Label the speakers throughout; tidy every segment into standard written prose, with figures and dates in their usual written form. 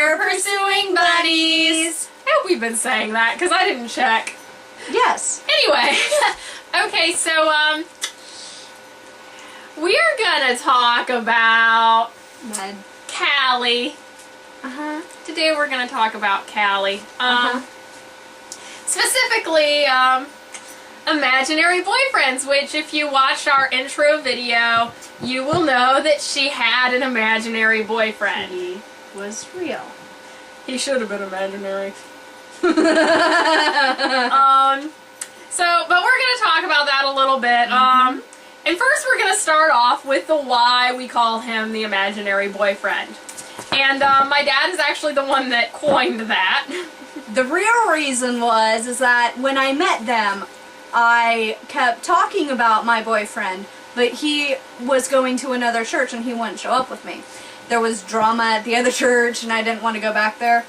Speaker 1: We're pursuing buddies. I hope we've been saying that because I didn't check.
Speaker 2: Yes.
Speaker 1: Anyway, okay, so we are gonna talk about Cali. Today we're gonna talk about Cali. Specifically, imaginary boyfriends, which if you watched our intro video, you will know that she had an imaginary boyfriend.
Speaker 2: He was real.
Speaker 1: He should have been imaginary. But we're going to talk about that a little bit. And first we're going to start off with the why we call him the imaginary boyfriend. And my dad is actually the one that coined that.
Speaker 2: The real reason is that when I met them, I kept talking about my boyfriend, but he was going to another church and he wouldn't show up with me. There was drama at the other church and I didn't want to go back there.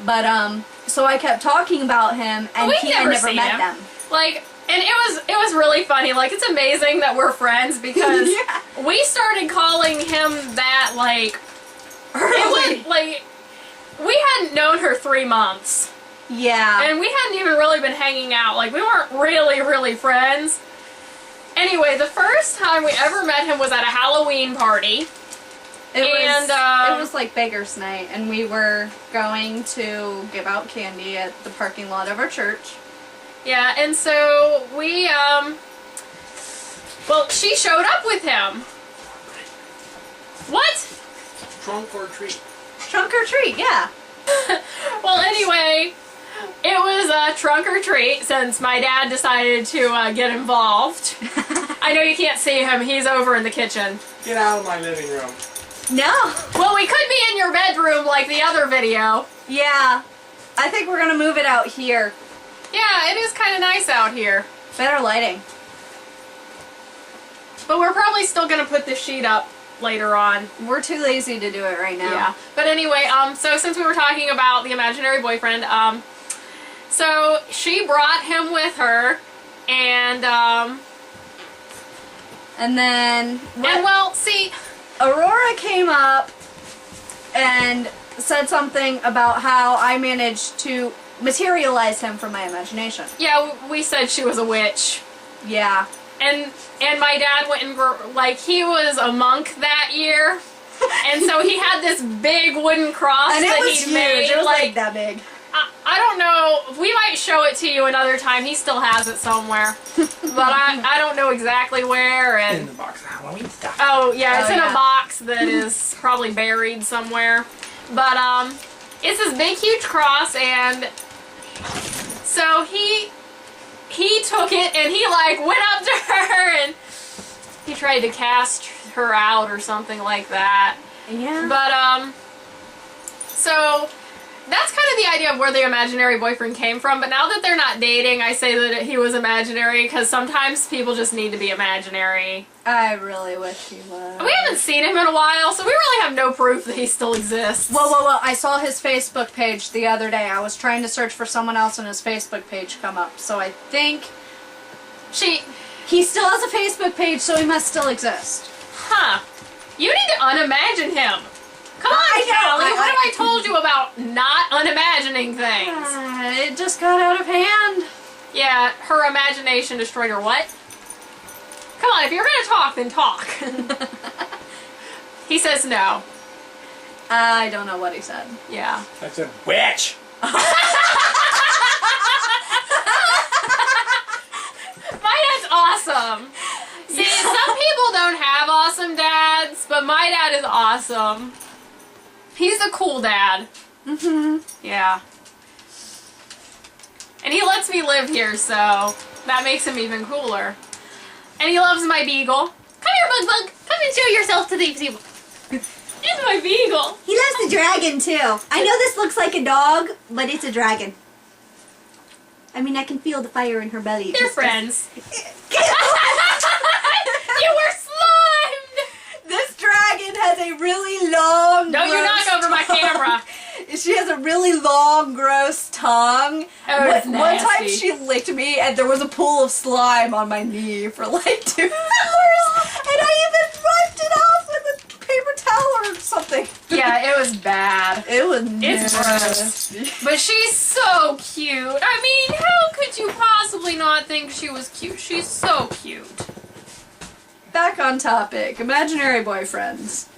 Speaker 2: But, so I kept talking about him and he had never met them.
Speaker 1: Like, and it was really funny. Like, it's amazing that we're friends because we started calling him that, like, early. We hadn't known her 3 months.
Speaker 2: Yeah.
Speaker 1: And we hadn't even really been hanging out. Like, we weren't really friends. Anyway, the first time we ever met him was at a Halloween party.
Speaker 2: It was like Beggars Night, and we were going to give out candy at the parking lot of our church.
Speaker 1: Yeah, and so we, well, she showed up with him. What?
Speaker 3: Trunk or treat.
Speaker 2: Trunk or treat, yeah.
Speaker 1: Well, anyway, it was a trunk or treat since my dad decided to get involved. I know you can't see him. He's over in the kitchen.
Speaker 3: Get out of my living room.
Speaker 2: No.
Speaker 1: Well, we could be in your bedroom like the other video.
Speaker 2: Yeah. I think we're going to move it out here.
Speaker 1: Yeah, it is kind of nice out here.
Speaker 2: Better lighting.
Speaker 1: But we're probably still going to put this sheet up later on.
Speaker 2: We're too lazy to do it right now.
Speaker 1: Yeah. But anyway, so since we were talking about the imaginary boyfriend, so she brought him with her, and
Speaker 2: then...
Speaker 1: And well, see...
Speaker 2: Aurora came up and said something about how I managed to materialize him from my imagination.
Speaker 1: Yeah, we said she was a witch.
Speaker 2: Yeah.
Speaker 1: And my dad went and, like, he was a monk that year, and so he had this big wooden cross
Speaker 2: and
Speaker 1: that
Speaker 2: it was
Speaker 1: he'd
Speaker 2: huge.
Speaker 1: made.
Speaker 2: It was like that big.
Speaker 1: I don't know. We might show it to you another time. He still has it somewhere. But I don't know exactly where. And
Speaker 3: In the box of Halloween stuff.
Speaker 1: oh, yeah, it's in a box that is probably buried somewhere. But, it's this big, huge cross, and so he took it, and he, like, went up to her, and he tried to cast her out or something like that.
Speaker 2: Yeah.
Speaker 1: But, so... that's kind of the idea of where the imaginary boyfriend came from, but now that they're not dating, I say that he was imaginary, because sometimes people just need to be imaginary.
Speaker 2: I really wish he was.
Speaker 1: We haven't seen him in a while, so we really have no proof that he still exists.
Speaker 2: Well, I saw his Facebook page the other day. I was trying to search for someone else and his Facebook page come up, so I think he still has a Facebook page, so he must still exist.
Speaker 1: Huh. You need to unimagine him. Come on, Callie. What have I told you about not unimagining things?
Speaker 2: It just got out of hand.
Speaker 1: Yeah, her imagination destroyed her what? Come on, if you're going to talk, then talk. He says no.
Speaker 2: I don't know what he said.
Speaker 1: Yeah.
Speaker 3: I said, witch!
Speaker 1: My dad's awesome. See, some people don't have awesome dads, but my dad is awesome. He's a cool dad. Yeah. And he lets me live here, so that makes him even cooler. And he loves my beagle. Come here, Bug Bug. Come and show yourself to these people. It's my beagle.
Speaker 4: He loves the dragon, too. I know this looks like a dog, but it's a dragon. I mean, I can feel the fire in her belly.
Speaker 1: They're friends. You were slimed!
Speaker 2: This dragon has a really long...
Speaker 1: Don't you knock over my camera.
Speaker 2: She has a really long, gross tongue.
Speaker 1: Oh, it's
Speaker 2: one time
Speaker 1: nasty.
Speaker 2: she licked me and there was a pool of slime on my knee for like 2 hours. And I even wiped it off with a paper towel hell or something.
Speaker 1: Yeah, it was bad.
Speaker 2: It was
Speaker 1: It's
Speaker 2: nasty.
Speaker 1: But she's so cute. I mean, how could you possibly not think she was cute? She's so cute.
Speaker 2: Back on topic. Imaginary boyfriends.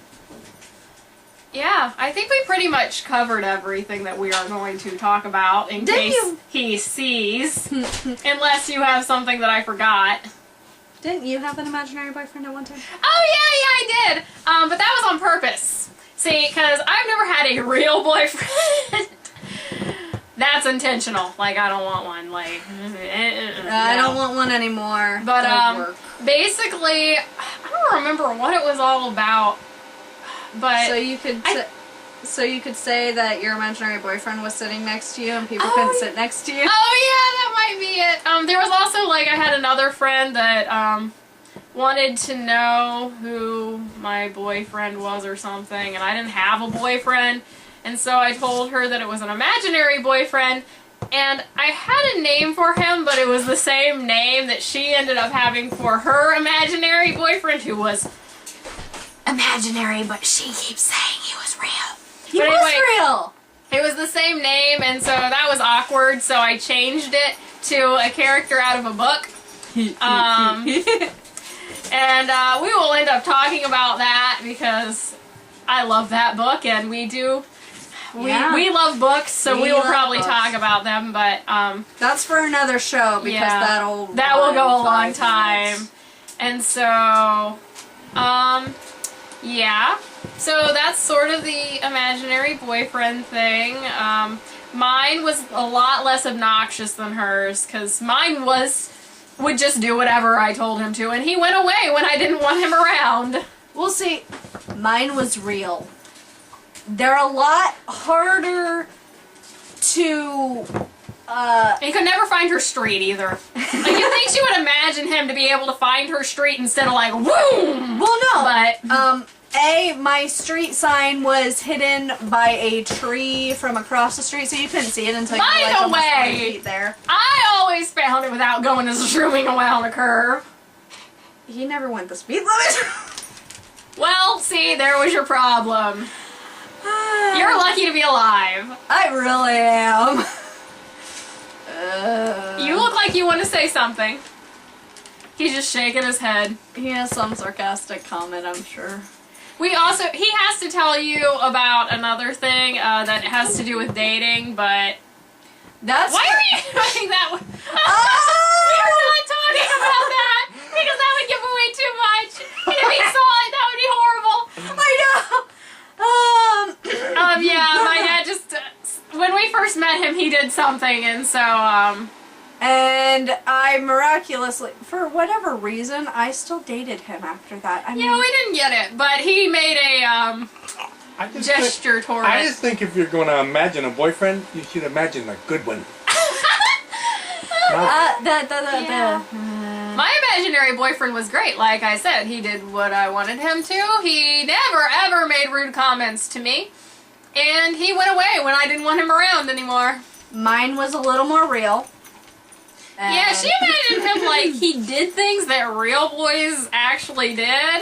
Speaker 1: Yeah, I think we pretty much covered everything that we are going to talk about in
Speaker 2: Didn't
Speaker 1: case
Speaker 2: you-
Speaker 1: he sees. Unless you have something that I forgot.
Speaker 2: Didn't you have an imaginary boyfriend at one time?
Speaker 1: Oh, yeah, I did. But that was on purpose. See, because I've never had a real boyfriend. That's intentional. Like, I don't want one. Like,
Speaker 2: I don't want one anymore.
Speaker 1: But,
Speaker 2: That'd work.
Speaker 1: basically, I don't remember what it was all about. But
Speaker 2: So you could so you could say that your imaginary boyfriend was sitting next to you and people couldn't sit next to you?
Speaker 1: oh yeah, that might be it. There was also like I had another friend that wanted to know who my boyfriend was or something, and I didn't have a boyfriend, and so I told her that it was an imaginary boyfriend, and I had a name for him, but it was the same name that she ended up having for her imaginary boyfriend, who was imaginary, but she keeps saying he was real.
Speaker 2: He
Speaker 1: But
Speaker 2: was
Speaker 1: anyway,
Speaker 2: real!
Speaker 1: it was the same name, and so that was awkward, so I changed it to a character out of a book. And we will end up talking about that because I love that book, and we do.
Speaker 2: Yeah.
Speaker 1: We love books, so we will
Speaker 2: love
Speaker 1: probably
Speaker 2: books.
Speaker 1: talk about them, but
Speaker 2: That's for another show because
Speaker 1: yeah,
Speaker 2: that
Speaker 1: will go a long
Speaker 2: 5
Speaker 1: time.
Speaker 2: minutes.
Speaker 1: And so, yeah. So that's sort of the imaginary boyfriend thing. Mine was a lot less obnoxious than hers, because mine would just do whatever I told him to, and he went away when I didn't want him around.
Speaker 2: We'll see. Mine was real. They're a lot harder to
Speaker 1: He could never find her street either. Like, you think she would imagine him to be able to find her street instead of like, boom!
Speaker 2: well, no.
Speaker 1: But
Speaker 2: My street sign was hidden by a tree from across the street, so you couldn't see it until you were
Speaker 1: By
Speaker 2: like
Speaker 1: the
Speaker 2: almost 20
Speaker 1: way,
Speaker 2: feet there.
Speaker 1: I always found it without going and zooming around a curve.
Speaker 2: He never went the speed limit.
Speaker 1: Well, see, there was your problem. You're lucky to be alive.
Speaker 2: I really am.
Speaker 1: You look like you want to say something. He's just shaking his head.
Speaker 2: He has some sarcastic comment, I'm sure.
Speaker 1: He has to tell you about another thing that has to do with dating, but
Speaker 2: That's
Speaker 1: why are you doing that? We're
Speaker 2: Oh!
Speaker 1: not talking about that because that would give away too much. And if he saw it, that would be horrible.
Speaker 2: I know.
Speaker 1: Yeah, my dad just when we first met him, he did something, and so
Speaker 2: And I miraculously, for whatever reason, I still dated him after that. I mean,
Speaker 1: yeah, we didn't get it, but he made a
Speaker 3: I just
Speaker 1: gesture toward
Speaker 3: I
Speaker 1: it.
Speaker 3: just think if you're going to imagine a boyfriend, you should imagine a good one.
Speaker 1: Yeah. My imaginary boyfriend was great. Like I said, he did what I wanted him to. He never, ever made rude comments to me. And he went away when I didn't want him around anymore.
Speaker 2: Mine was a little more real.
Speaker 1: Yeah,
Speaker 2: And-
Speaker 1: she imagined him like he did things that real boys actually did.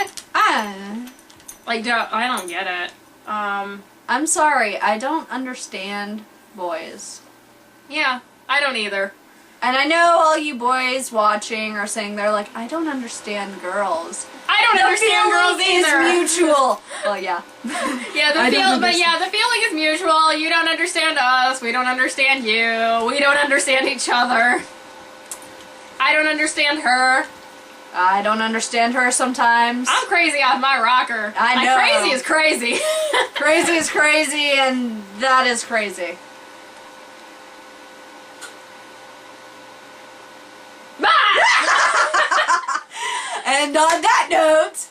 Speaker 1: Like, I don't get it.
Speaker 2: I'm sorry, I don't understand boys.
Speaker 1: Yeah, I don't either.
Speaker 2: And I know all you boys watching are saying they're like, I don't understand girls.
Speaker 1: I don't understand girls either.
Speaker 2: It's mutual. Well, yeah.
Speaker 1: Yeah,
Speaker 2: I don't
Speaker 1: but yeah, the feeling is mutual. You don't understand us. We don't understand you. We don't understand each other. I don't understand her.
Speaker 2: I don't understand her sometimes.
Speaker 1: I'm crazy off my rocker.
Speaker 2: I
Speaker 1: Like,
Speaker 2: know.
Speaker 1: crazy is crazy.
Speaker 2: Crazy is crazy, and that is crazy.
Speaker 1: Bye!
Speaker 2: And on that note,